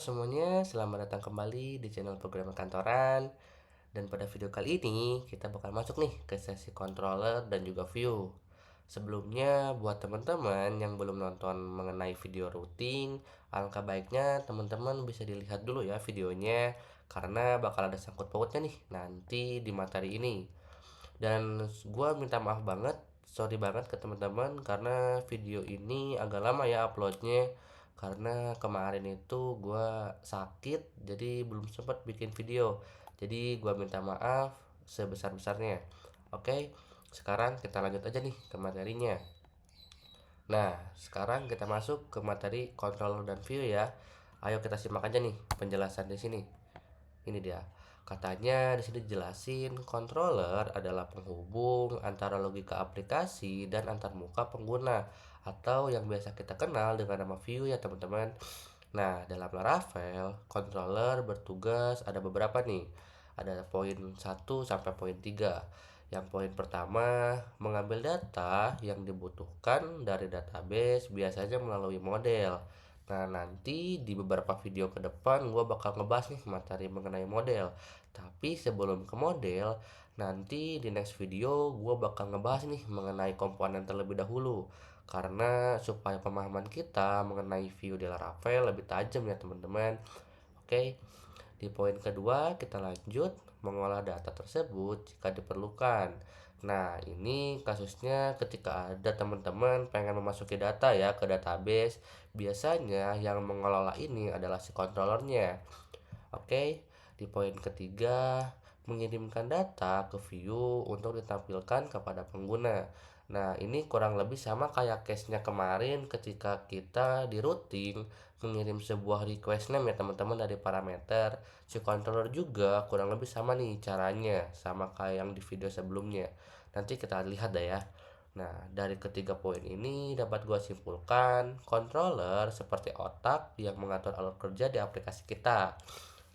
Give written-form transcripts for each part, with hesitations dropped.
Semuanya, selamat datang kembali di channel program kantoran. Dan pada video kali ini kita bakal masuk nih ke sesi controller dan juga view. Sebelumnya, buat teman-teman yang belum nonton mengenai video routing, alangkah baiknya teman-teman bisa dilihat dulu ya videonya, karena bakal ada sangkut pautnya nih nanti di materi ini. Dan gua minta maaf banget, sorry banget ke teman-teman karena video ini agak lama ya uploadnya, karena kemarin itu gua sakit jadi belum sempat bikin video. Jadi gua minta maaf sebesar-besarnya. Oke, sekarang kita lanjut aja nih ke materinya. Nah, sekarang kita masuk ke materi controller dan view ya. Ayo kita simak aja nih penjelasan di sini. Ini dia. Katanya di sini dijelasin controller adalah penghubung antara logika aplikasi dan antarmuka pengguna atau yang biasa kita kenal dengan nama view ya teman-teman. Nah, dalam Laravel, controller bertugas ada beberapa nih. Ada poin 1 sampai poin 3. Yang poin pertama, mengambil data yang dibutuhkan dari database biasanya melalui model. Nah, nanti di beberapa video ke depan gue bakal ngebahas nih materi mengenai model. Tapi sebelum ke model, nanti di next video gue bakal ngebahas nih mengenai komponen terlebih dahulu. Karena supaya pemahaman kita mengenai view di Laravel lebih tajam ya teman-teman. Oke, di poin kedua kita lanjut mengolah data tersebut jika diperlukan. Nah, ini kasusnya ketika ada teman-teman pengen memasuki data ya ke database. Biasanya yang mengelola ini adalah si controllernya. Oke, di poin ketiga, mengirimkan data ke view untuk ditampilkan kepada pengguna. Nah, ini kurang lebih sama kayak case-nya kemarin ketika kita di routing mengirim sebuah request name ya teman-teman dari parameter. Si controller juga kurang lebih sama nih caranya, sama kayak yang di video sebelumnya. Nanti kita lihat dah ya. Nah, dari ketiga poin ini dapat gua simpulkan, controller seperti otak yang mengatur alur kerja di aplikasi kita.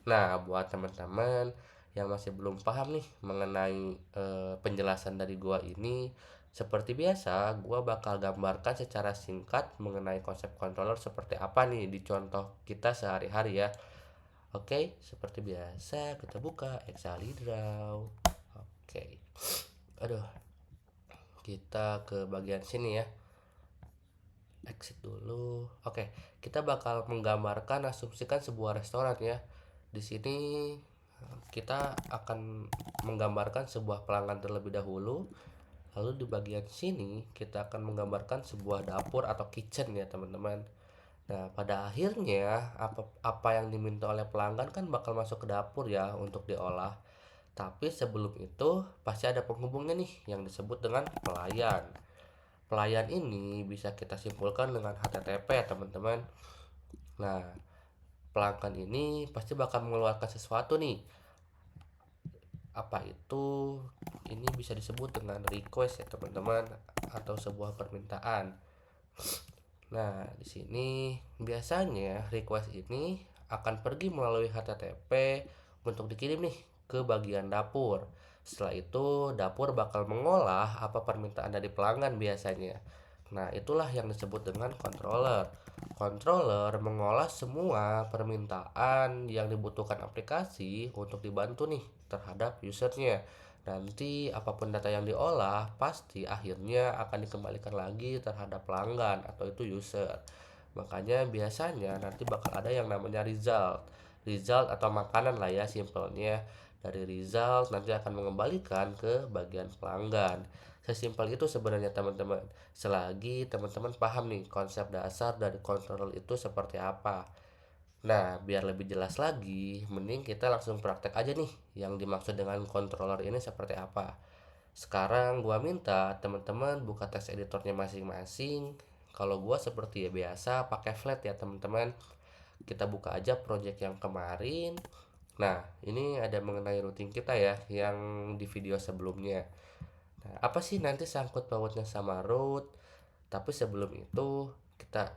Nah, buat teman-teman yang masih belum paham nih mengenai penjelasan dari gua ini, seperti biasa, gua bakal gambarkan secara singkat mengenai konsep controller seperti apa nih di contoh kita sehari-hari ya. Oke, seperti biasa kita buka Exalidraw. Oke. Aduh, kita ke bagian sini ya. Exit dulu. Oke, kita bakal menggambarkan asumsikan sebuah restoran ya. Di sini kita akan menggambarkan sebuah pelanggan terlebih dahulu. Lalu di bagian sini kita akan menggambarkan sebuah dapur atau kitchen ya teman-teman. Nah, pada akhirnya apa yang diminta oleh pelanggan kan bakal masuk ke dapur ya untuk diolah. Tapi sebelum itu pasti ada penghubungnya nih yang disebut dengan pelayan. Pelayan ini bisa kita simpulkan dengan HTTP ya teman-teman. Nah, pelanggan ini pasti bakal mengeluarkan sesuatu nih. Apa itu? Ini bisa disebut dengan request ya teman-teman atau sebuah permintaan. Nah, di sini biasanya request ini akan pergi melalui HTTP untuk dikirim nih ke bagian dapur. Setelah itu, dapur bakal mengolah apa permintaan dari pelanggan biasanya. Nah, itulah yang disebut dengan controller. Controller mengolah semua permintaan yang dibutuhkan aplikasi untuk dibantu nih terhadap usernya. Nanti apapun data yang diolah pasti akhirnya akan dikembalikan lagi terhadap pelanggan atau itu user. Makanya biasanya nanti bakal ada yang namanya result. Result atau makanan lah ya simpelnya. Dari result nanti akan mengembalikan ke bagian pelanggan. Sesimpel itu sebenarnya teman-teman. Selagi teman-teman paham nih konsep dasar dari controller itu seperti apa. Nah, biar lebih jelas lagi, mending kita langsung praktek aja nih yang dimaksud dengan controller ini seperti apa. Sekarang gua minta teman-teman buka text editornya masing-masing. Kalau gua seperti ya biasa pakai flat ya teman-teman. Kita buka aja project yang kemarin. Nah, ini ada mengenai routing kita ya yang di video sebelumnya. Nah, apa sih nanti sangkut pautnya sama root? Tapi sebelum itu kita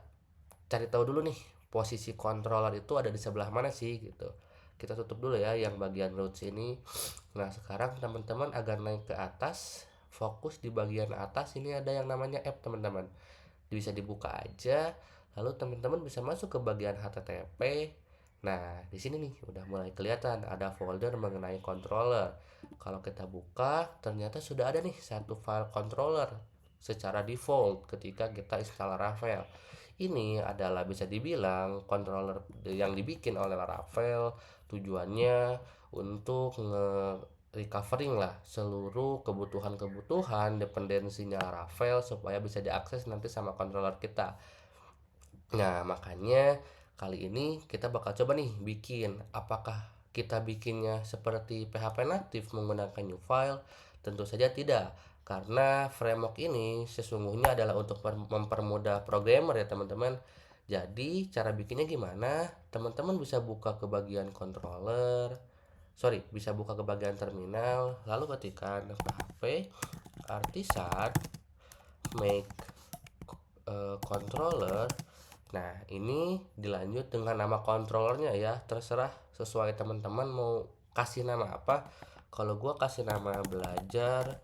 cari tahu dulu nih posisi controller itu ada di sebelah mana sih gitu. Kita tutup dulu ya yang bagian roots ini. Nah, sekarang teman-teman agar naik ke atas, fokus di bagian atas ini ada yang namanya app teman-teman. Bisa dibuka aja, lalu teman-teman bisa masuk ke bagian HTTP. Nah, di sini nih udah mulai kelihatan ada folder mengenai controller. Kalau kita buka, ternyata sudah ada nih satu file controller secara default ketika kita install Laravel. Ini adalah bisa dibilang controller yang dibikin oleh Laravel, tujuannya untuk recovering lah seluruh kebutuhan-kebutuhan dependensinya Laravel supaya bisa diakses nanti sama controller kita. Nah, makanya kali ini kita bakal coba nih bikin. Apakah kita bikinnya seperti PHP natif menggunakan new file? Tentu saja tidak. Karena framework ini sesungguhnya adalah untuk mempermudah programmer ya teman-teman. Jadi cara bikinnya gimana? Teman-teman bisa buka ke bagian controller. Sorry, bisa buka ke bagian terminal. Lalu ketikkan PHP artisan make controller. Nah, ini dilanjut dengan nama controllernya ya, terserah sesuai teman-teman mau kasih nama apa. Kalau gua kasih nama belajar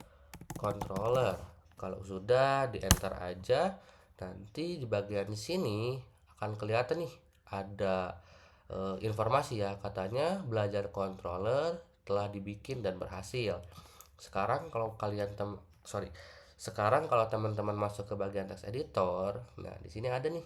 controller. Kalau sudah di enter aja, nanti di bagian sini akan kelihatan nih ada informasi ya, katanya belajar controller telah dibikin dan berhasil. Sekarang kalau kalian sorry, sekarang kalau teman-teman masuk ke bagian text editor, nah di sini ada nih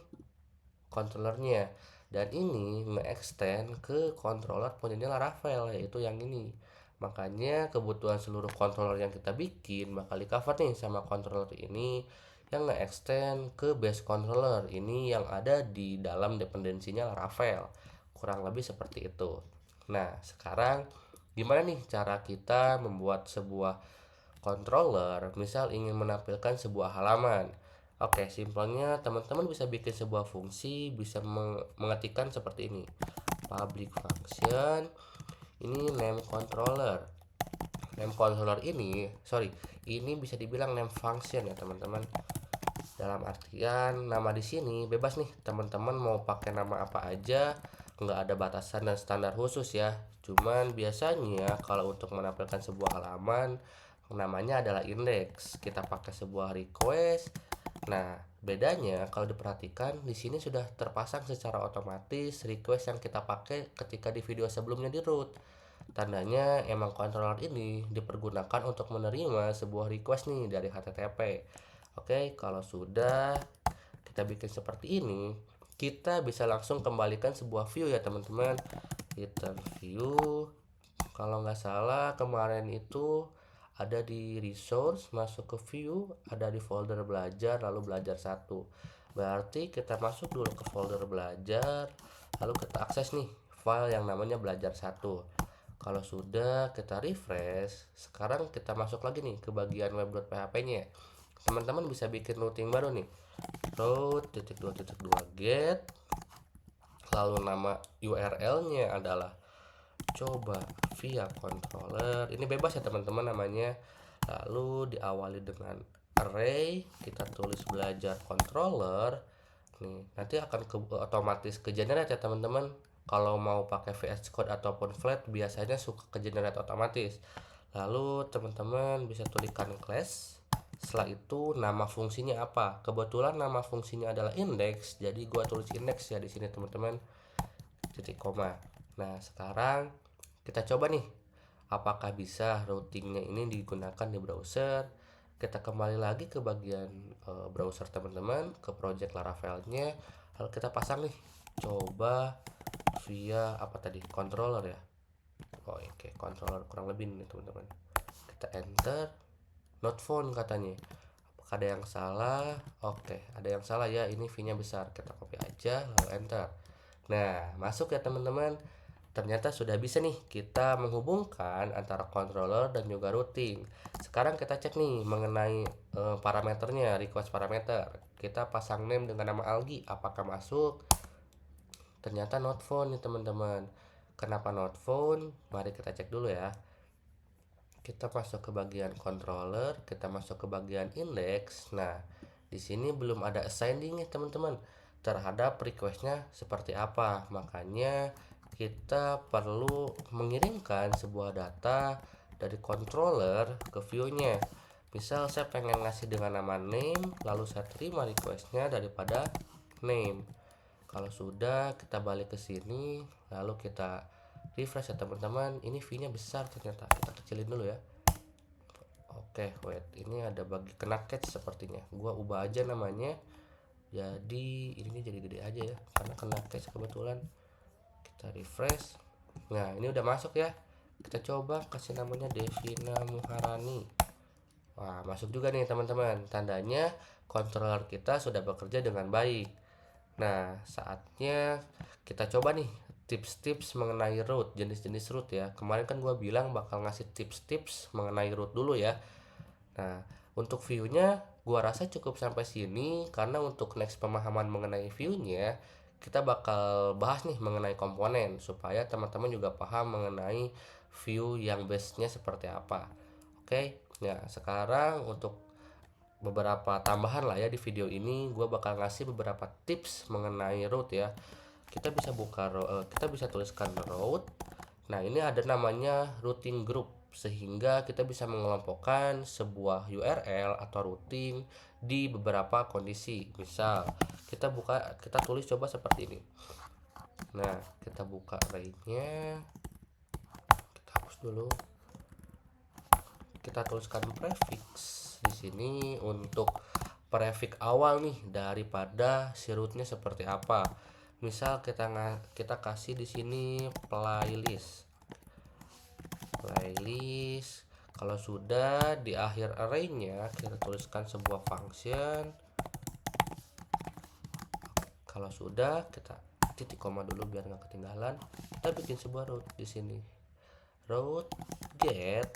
controllernya, dan ini nge-extend ke controller punyanya Laravel, yaitu yang ini. Makanya kebutuhan seluruh controller yang kita bikin bakal di cover nih sama controller ini yang nge-extend ke base controller ini yang ada di dalam dependensinya Laravel. Kurang lebih seperti itu. Nah, sekarang gimana nih cara kita membuat sebuah controller misal ingin menampilkan sebuah halaman? Oke, simpelnya teman-teman bisa bikin sebuah fungsi, bisa mengetikkan seperti ini. Public function, ini name controller. Name controller ini bisa dibilang name function ya teman-teman. Dalam artian nama di sini bebas nih, teman-teman mau pakai nama apa aja, nggak ada batasan dan standar khusus ya. Cuman biasanya kalau untuk menampilkan sebuah halaman, namanya adalah index. Kita pakai sebuah request. Nah, bedanya kalau diperhatikan di sini sudah terpasang secara otomatis request yang kita pakai ketika di video sebelumnya di root. Tandanya emang controller ini dipergunakan untuk menerima sebuah request nih dari HTTP. Oke, kalau sudah kita bikin seperti ini, kita bisa langsung kembalikan sebuah view ya teman-teman. Return view. Kalau nggak salah kemarin itu ada di resource, masuk ke view, ada di folder belajar, lalu belajar satu. Berarti kita masuk dulu ke folder belajar, lalu kita akses nih file yang namanya belajar satu. Kalau sudah kita refresh, sekarang kita masuk lagi nih ke bagian web.php-nya. Teman-teman bisa bikin routing baru nih. route.2.2 get, lalu nama URL-nya adalah coba via controller. Ini bebas ya teman-teman namanya. Lalu diawali dengan array, kita tulis belajar controller. Nih, nanti akan otomatis ke generate ya teman-teman. Kalau mau pakai VS Code ataupun flat biasanya suka ke generate otomatis. Lalu teman-teman bisa tuliskan class. Setelah itu nama fungsinya apa? Kebetulan nama fungsinya adalah index, jadi gua tulis index ya di sini teman-teman. Titik koma. Nah, sekarang kita coba nih apakah bisa routingnya ini digunakan di browser. Kita kembali lagi ke bagian browser teman-teman, ke project Laravelnya, lalu kita pasang nih coba via apa tadi, controller ya. Oke, controller kurang lebih nih teman-teman. Kita enter, not found katanya. Apakah ada yang salah? Oke, ada yang salah ya, ini V-nya besar. Kita copy aja lalu enter. Nah, masuk ya teman-teman. Ternyata sudah bisa nih kita menghubungkan antara controller dan juga routing. Sekarang kita cek nih mengenai parameternya, request parameter. Kita pasang name dengan nama Algi, apakah masuk? Ternyata not found nih teman-teman. Kenapa not found? Mari kita cek dulu ya. Kita masuk ke bagian controller, kita masuk ke bagian index. Nah, di sini belum ada assigning nih teman-teman terhadap requestnya seperti apa. Makanya kita perlu mengirimkan sebuah data dari controller ke view-nya. Misal saya pengen ngasih dengan nama name, lalu saya terima requestnya daripada name. Kalau sudah, kita balik ke sini, lalu kita refresh ya teman-teman. Ini V-nya besar ternyata. Kita kecilin dulu ya. Oke, wait. Ini ada bagi kena catch sepertinya. Gua ubah aja namanya. Jadi ini jadi gede aja ya, karena kena catch kebetulan. Kita refresh. Nah, ini udah masuk ya. Kita coba kasih namanya Devina Muharani. Wah, masuk juga nih teman-teman. Tandanya controller kita sudah bekerja dengan baik. Nah, saatnya kita coba nih tips-tips mengenai root, jenis-jenis root ya. Kemarin kan gua bilang bakal ngasih tips-tips mengenai root dulu ya. Nah, untuk view-nya gua rasa cukup sampai sini, karena untuk next pemahaman mengenai view-nya kita bakal bahas nih mengenai komponen supaya teman-teman juga paham mengenai view yang base-nya seperti apa. Oke. Ya, sekarang untuk beberapa tambahan lah ya di video ini gue bakal ngasih beberapa tips mengenai root ya. Kita bisa kita bisa tuliskan root. Nah, ini ada namanya routing group, sehingga kita bisa mengelompokkan sebuah URL atau routing di beberapa kondisi. Misal kita tulis coba seperti ini. Nah, kita buka array-nya, kita hapus dulu. Kita tuliskan prefix di sini untuk prefix awal nih daripada si rootnya seperti apa. Misal kita kasih di sini playlist. Kalau sudah di akhir array-nya kita tuliskan sebuah function. Kalau sudah kita titik koma dulu biar nggak ketinggalan. Kita bikin sebuah root di sini. Root get,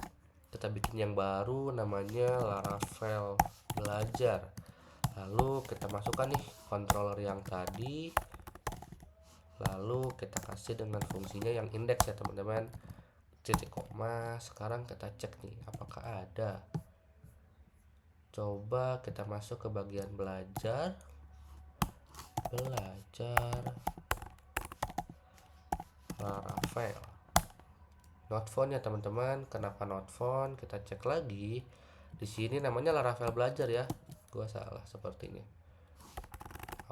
kita bikin yang baru namanya Laravel belajar. Lalu kita masukkan nih controller yang tadi, lalu kita kasih dengan fungsinya yang index ya teman-teman, titik koma. Sekarang kita cek nih apakah ada. Coba kita masuk ke bagian belajar Laravel, not found ya teman-teman. Kenapa not found? Kita cek lagi. Di sini namanya Laravel belajar ya. Gua salah sepertinya.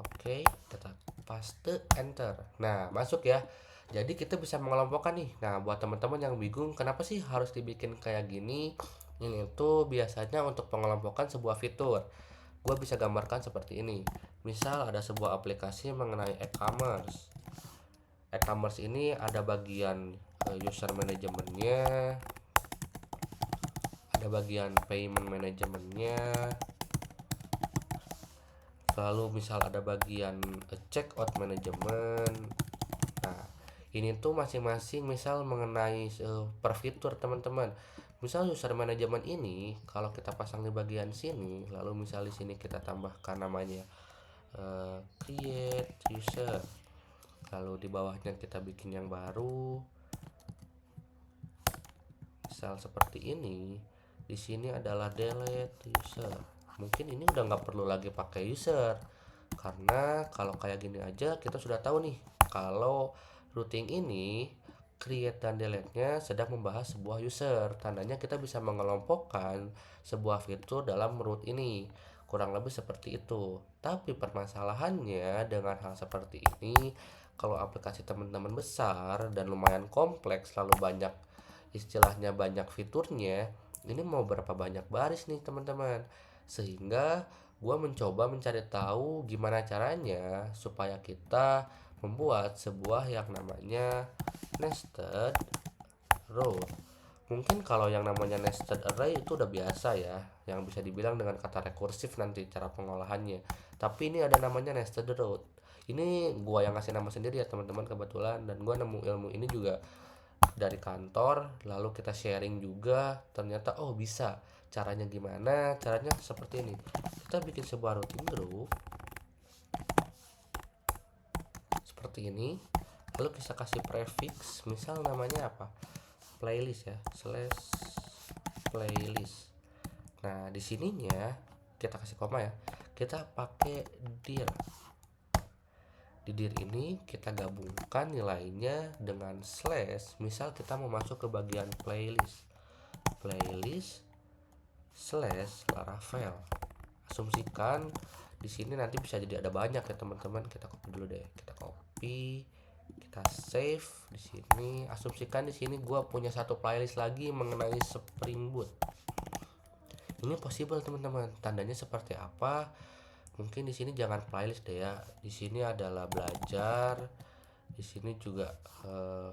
Oke, kita paste enter. Nah, masuk ya. Jadi kita bisa mengelompokkan nih. Nah, buat teman-teman yang bingung kenapa sih harus dibikin kayak gini? Ini tuh biasanya untuk pengelompokan sebuah fitur. Gua bisa gambarkan seperti ini. Misal ada sebuah aplikasi mengenai e-commerce. E-commerce ini ada bagian user manajemennya, ada bagian payment manajemennya, lalu misal ada bagian checkout manajemen. Nah, ini tuh masing-masing misal mengenai per fitur teman-teman. Misal user manajemen ini kalau kita pasang di bagian sini, lalu misal di sini kita tambahkan namanya create user, lalu di bawahnya kita bikin yang baru misal seperti ini. Di sini adalah delete user. Mungkin ini udah nggak perlu lagi pakai user, karena kalau kayak gini aja kita sudah tahu nih kalau routing ini create dan delete-nya sedang membahas sebuah user. Tandanya kita bisa mengelompokkan sebuah fitur dalam root ini. Kurang lebih seperti itu. Tapi permasalahannya dengan hal seperti ini, kalau aplikasi teman-teman besar dan lumayan kompleks, lalu banyak istilahnya banyak fiturnya, ini mau berapa banyak baris nih teman-teman. Sehingga gua mencoba mencari tahu gimana caranya supaya kita membuat sebuah yang namanya nested row. Mungkin kalau yang namanya nested array itu udah biasa ya, yang bisa dibilang dengan kata rekursif nanti cara pengolahannya. Tapi ini ada namanya nested row. Ini gua yang ngasih nama sendiri ya teman-teman kebetulan, dan gua nemu ilmu ini juga dari kantor. Lalu kita sharing juga, ternyata oh bisa. Caranya gimana? Caranya seperti ini. Kita bikin sebuah routing group seperti ini. Lalu kita kasih prefix, misal namanya apa? Playlist ya, /playlist. Nah, di sininya kita kasih koma ya. Kita pakai dir. Di dir ini kita gabungkan nilainya dengan slash. Misal kita mau masuk ke bagian playlist /Laravel. Asumsikan Di sini nanti bisa jadi ada banyak ya teman-teman. Kita copy dulu deh. Kita copy, kita save di sini. Asumsikan di sini gua punya satu playlist lagi mengenai Spring Boot. Ini possible teman-teman. Tandanya seperti apa? Mungkin di sini jangan playlist deh ya. Di sini adalah belajar. Di sini juga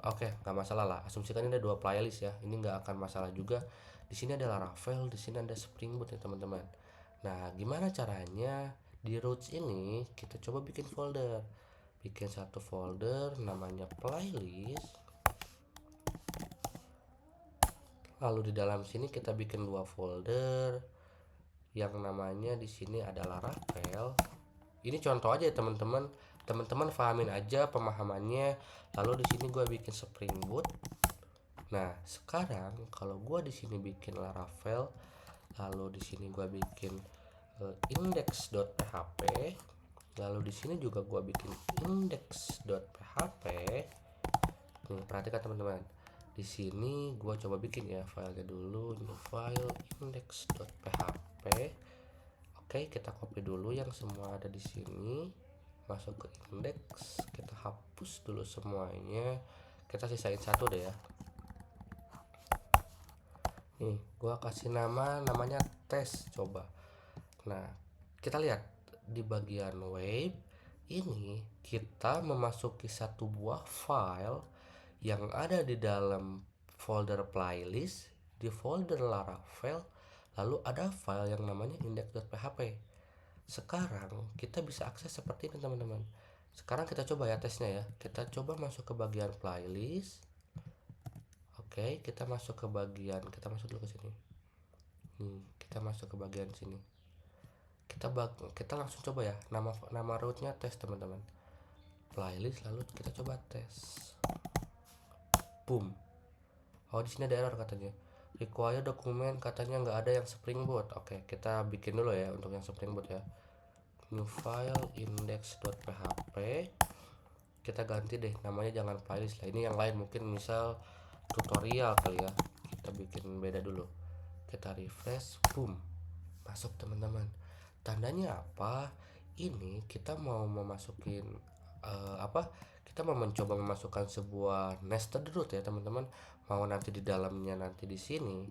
oke, nggak masalah lah. Asumsikan ini ada dua playlist ya. Ini nggak akan masalah juga. Di sini ada Laravel, di sini ada Spring Boot ya teman-teman. Nah, gimana caranya? Di roots ini kita coba bikin folder. Bikin satu folder namanya playlist. Lalu di dalam sini kita bikin dua folder yang namanya di sini ada Laravel. Ini contoh aja ya teman-teman. Teman-teman pahamin aja pemahamannya. Lalu di sini gue bikin Spring Boot. Nah, sekarang kalau gue di sini bikin Laravel, lalu di sini gue bikin index.php, lalu di sini juga gue bikin index.php. Nih, perhatikan teman-teman. Di sini gue coba bikin ya filenya dulu, new file index.php. Oke, kita copy dulu yang semua ada di sini, masuk ke index, kita hapus dulu semuanya, kita sisain satu deh ya. Nih, gua kasih namanya tes coba. Nah, kita lihat di bagian web ini kita memasuki satu buah file yang ada di dalam folder playlist, di folder Laravel, lalu ada file yang namanya index.php. Sekarang kita bisa akses seperti ini teman-teman. Sekarang kita coba ya tesnya ya. Kita coba masuk ke bagian playlist. Oke, kita masuk ke bagian, kita masuk dulu ke sini. Nih, kita masuk ke bagian sini. Kita langsung coba ya. Nama rootnya tes teman-teman. Playlist, lalu kita coba tes. Boom. Oh, di sini ada error katanya. Require dokumen katanya nggak ada yang Spring Boot. Oke, kita bikin dulu ya untuk yang Spring Boot ya. New file index.php. Kita ganti deh namanya, jangan playlist lah. Ini yang lain mungkin misal tutorial kali ya. Kita bikin beda dulu. Kita refresh, boom. Masuk teman-teman. Tandanya apa? Ini kita mau memasukin kita mau mencoba memasukkan sebuah nested root ya teman-teman. Mau nanti di dalamnya, nanti di sini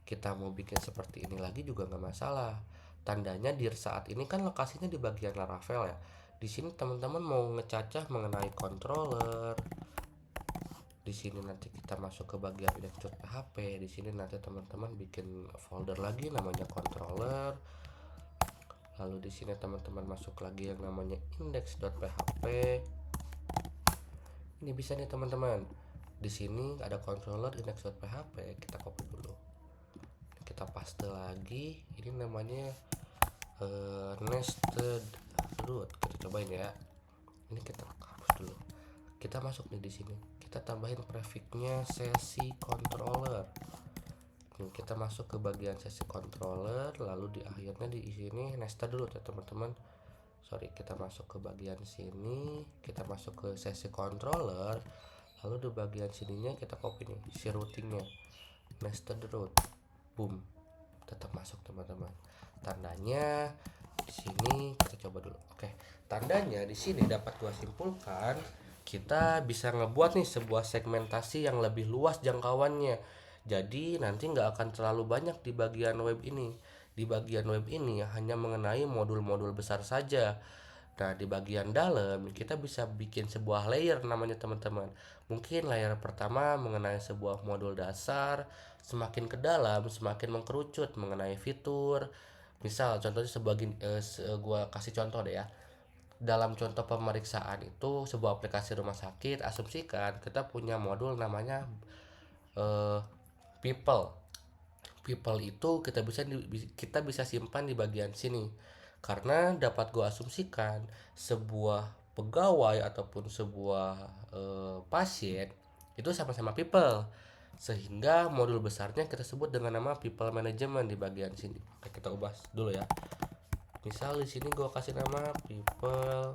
kita mau bikin seperti ini lagi juga nggak masalah. Tandanya di saat ini kan lokasinya di bagian Laravel ya. Di sini teman-teman mau ngecacah mengenai controller. Di sini nanti kita masuk ke bagian index.php. Di sini nanti teman-teman bikin folder lagi namanya controller. Lalu di sini teman-teman masuk lagi yang namanya index.php. Ini bisa nih teman-teman. Di sini ada controller index.php. Kita copy dulu. Kita paste lagi. Ini namanya nested root. Kita cobain ya. Ini kita hapus dulu. Kita masuk nih di sini. Kita tambahin prefixnya sesi controller. Nih, kita masuk ke bagian sesi controller, lalu di akhirnya di sini nested dulu ya teman-teman. Sorry, kita masuk ke bagian sini, kita masuk ke sesi controller, lalu di bagian sininya kita copy nih si routingnya, nested root, boom, tetap masuk teman-teman. Tandanya di sini kita coba dulu. Oke, tandanya di sini dapat gua simpulkan kita bisa ngebuat nih sebuah segmentasi yang lebih luas jangkauannya. Jadi nanti nggak akan terlalu banyak di bagian web ini. Di bagian web ini hanya mengenai modul-modul besar saja. Nah, di bagian dalam kita bisa bikin sebuah layer namanya teman-teman. Mungkin layer pertama mengenai sebuah modul dasar, semakin ke dalam semakin mengkerucut mengenai fitur. Misal contohnya gua kasih contoh deh ya. Dalam contoh pemeriksaan itu sebuah aplikasi rumah sakit, asumsikan kita punya modul namanya people. People itu kita bisa simpan di bagian sini. Karena dapat gue asumsikan sebuah pegawai ataupun sebuah pasien itu sama-sama people, sehingga modul besarnya kita sebut dengan nama people management di bagian sini. Oke, kita ubah dulu ya. Misal di sini gue kasih nama people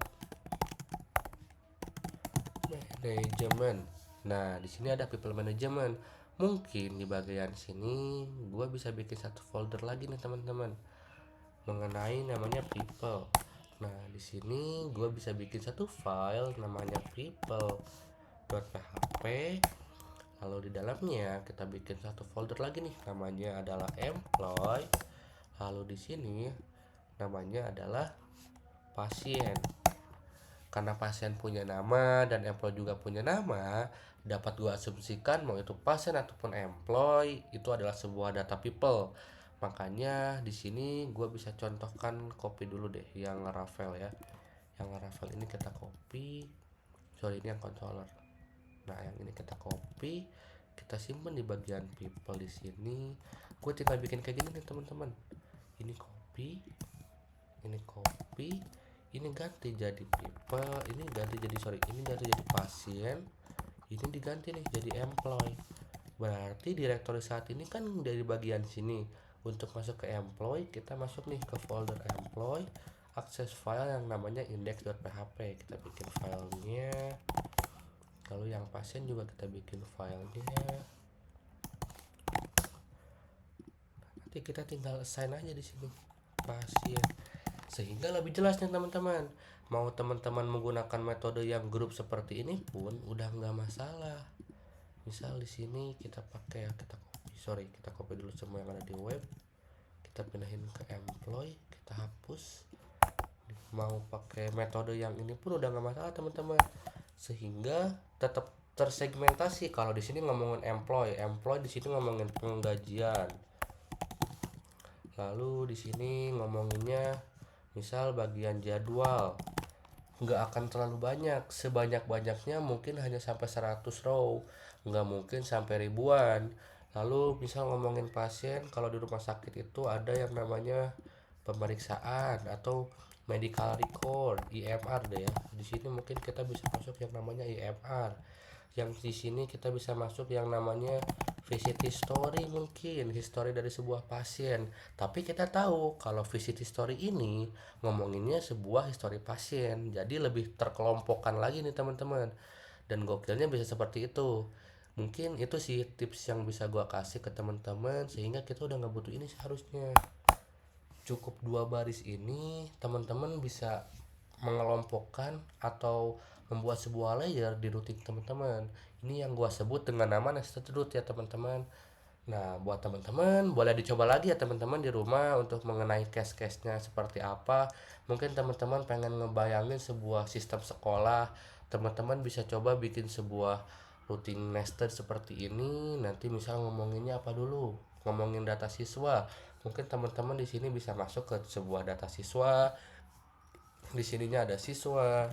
management. Nah, di sini ada people management. Mungkin di bagian sini gue bisa bikin satu folder lagi nih teman-teman mengenai namanya people. Nah, di sini gue bisa bikin satu file namanya people.php. Lalu di dalamnya kita bikin satu folder lagi nih, namanya adalah employee. Lalu di sini namanya adalah pasien. Karena pasien punya nama dan employee juga punya nama, dapat gua asumsikan mau itu pasien ataupun employee itu adalah sebuah data people. Makanya di sini gua bisa contohkan, copy dulu deh yang Laravel ya. Yang Laravel ini kita copy. Sorry, ini yang controller. Nah, yang ini kita copy, kita simpan di bagian people di sini. Gue tinggal bikin kayak gini nih teman-teman. Ini copy, ini ganti jadi people, ini ganti jadi pasien, ini diganti nih jadi employee. Berarti direktori saat ini kan dari bagian sini. Untuk masuk ke employee, kita masuk nih ke folder employee, akses file yang namanya index.php, kita bikin filenya. Lalu yang pasien juga kita bikin filenya. Nanti kita tinggal assign aja di sini pasien, sehingga lebih jelas nih teman-teman. Mau teman-teman menggunakan metode yang grup seperti ini pun udah nggak masalah. Misal di sini kita pakai, kita copy dulu semua yang ada di web, kita pindahin ke employee, kita hapus. Mau pakai metode yang ini pun udah nggak masalah teman-teman, sehingga tetap tersegmentasi. Kalau di sini ngomongin employee di sini ngomongin penggajian. Lalu di sini ngomonginnya misal bagian jadwal, nggak akan terlalu banyak, sebanyak-banyaknya mungkin hanya sampai 100 row, nggak mungkin sampai ribuan. Lalu misal ngomongin pasien, kalau di rumah sakit itu ada yang namanya pemeriksaan atau medical record, IMR deh ya. Di sini mungkin kita bisa masuk yang namanya IMR. Yang di sini kita bisa masuk yang namanya visit history, mungkin history dari sebuah pasien. Tapi kita tahu kalau visit history ini ngomonginnya sebuah history pasien, jadi lebih terkelompokkan lagi nih teman-teman. Dan gokilnya bisa seperti itu. Mungkin itu sih tips yang bisa gua kasih ke teman-teman, sehingga kita udah nggak butuh ini seharusnya. Cukup 2 baris ini teman-teman bisa mengelompokkan atau membuat sebuah layer di routing teman-teman. Ini yang gua sebut dengan nama nested root ya teman-teman. Nah, buat teman-teman boleh dicoba lagi ya teman-teman di rumah untuk mengenai case-case-nya seperti apa. Mungkin teman-teman pengen ngebayangin sebuah sistem sekolah, teman-teman bisa coba bikin sebuah routing nested seperti ini. Nanti misal ngomonginnya apa dulu? Ngomongin data siswa. Mungkin teman-teman di sini bisa masuk ke sebuah data siswa. Di sininya ada siswa.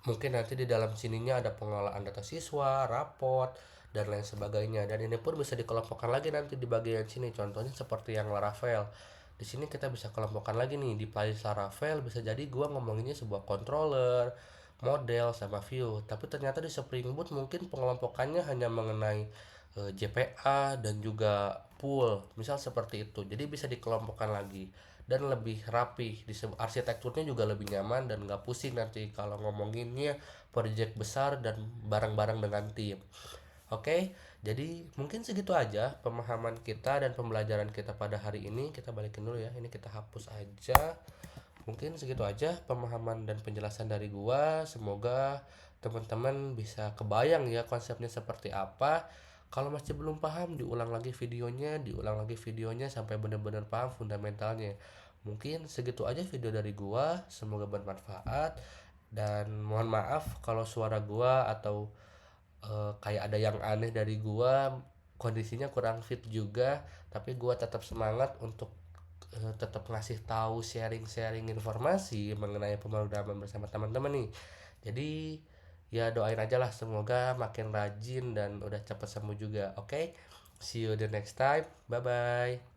Mungkin nanti di dalam sininya ada pengelolaan data siswa, raport, dan lain sebagainya. Dan ini pun bisa dikelompokkan lagi nanti di bagian sini. Contohnya seperti yang Laravel. Di sini kita bisa kelompokkan lagi nih di playlist Laravel. Bisa jadi gua ngomonginnya sebuah controller, model, sama view. Tapi ternyata di Spring Boot mungkin pengelompokannya hanya mengenai JPA dan juga pool. Misal seperti itu. Jadi bisa dikelompokkan lagi dan lebih rapi, arsitekturnya juga lebih nyaman dan nggak pusing nanti kalau ngomonginnya project besar dan bareng-bareng dengan tim. Oke, jadi mungkin segitu aja pemahaman kita dan pembelajaran kita pada hari ini. Kita balikin dulu ya, ini kita hapus aja. Mungkin segitu aja pemahaman dan penjelasan dari gua. Semoga teman-teman bisa kebayang ya konsepnya seperti apa. Kalau masih belum paham, diulang lagi videonya sampai benar-benar paham fundamentalnya. Mungkin segitu aja video dari gua. Semoga bermanfaat dan mohon maaf kalau suara gua atau kayak ada yang aneh dari gua, kondisinya kurang fit juga, tapi gua tetap semangat untuk tetap ngasih tahu, sharing-sharing informasi mengenai pemrograman bersama teman-teman nih. Jadi ya doain aja lah semoga makin rajin dan udah cepat sembuh juga. Oke, see you the next time. Bye bye.